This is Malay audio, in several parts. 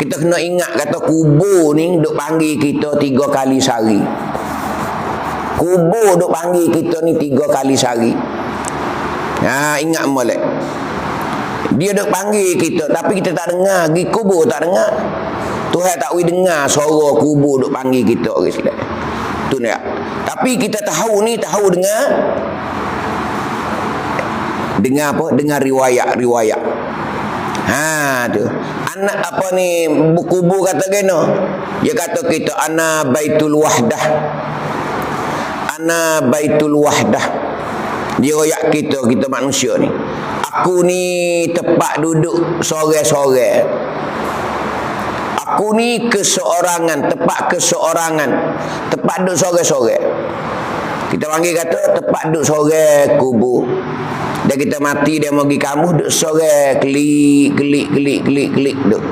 Kita kena ingat kata kubur ni duk panggil kita 3 kali sehari. Kubur duk panggil kita ni 3 kali sehari. Ingat molek. Dia duk panggil kita tapi kita tak dengar, pergi kubur tak dengar. Tuhan tak boleh dengar suara kubur duk panggil kita orang sekalian. Tu ni. Tapi kita tahu dengan apa? Dengan riwayat-riwayat. Tu. Anak apa ni kubur kata geno. Dia kata kita ana baitul wahdah. Ana baitul wahdah. Dia royak kita manusia ni. Aku ni tempat duduk sore-sore. Aku ni keseorangan, tempat keseorangan. Tempat duduk sore-sore. Kita panggil kata tempat duduk sore kubur. Dan kita mati dia mau pergi kamu duduk sore klik duk.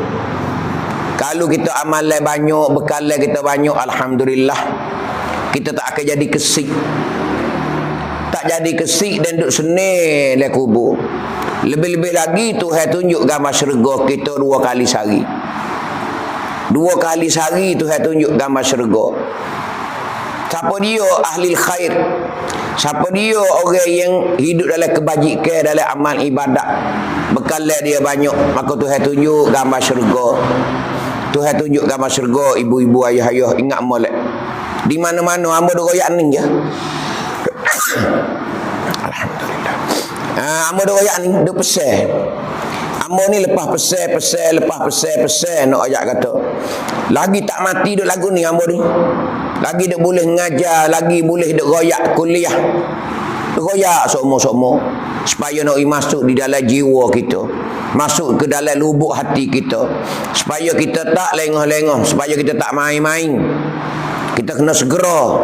Kalau kita amalan banyak, bekalan kita banyak, alhamdulillah. Kita tak akan jadi kesik. Tak jadi kesik dan duduk senil le kubur. Lebih-lebih lagi Tuhan tunjuk gambar syurga kita 2 kali sehari. 2 kali sehari Tuhan tunjuk gambar syurga. Siapa dia ahli khair? Siapa dia orang yang hidup dalam kebajikan, dalam amal ibadat, bekalan dia banyak, maka Tuhan tunjuk gambar syurga. Tuhan tunjuk gambar syurga. Ibu-ibu, ayah-ayah, ingat molek. Di mana-mana hamba duk royak ni je. Alhamdulillah. Hamba duk royak ni, duk pesan. Hamba ni lepas pesan nak ayat kata. Lagi tak mati duk lagu ni hamba ni. Lagi duk boleh ngajar, lagi boleh duk royak kuliah. Duk royak semua-semua supaya nak masuk di dalam jiwa kita. Masuk ke dalam lubuk hati kita. Supaya kita tak lengah-lengah, supaya kita tak main-main. Kita kena segera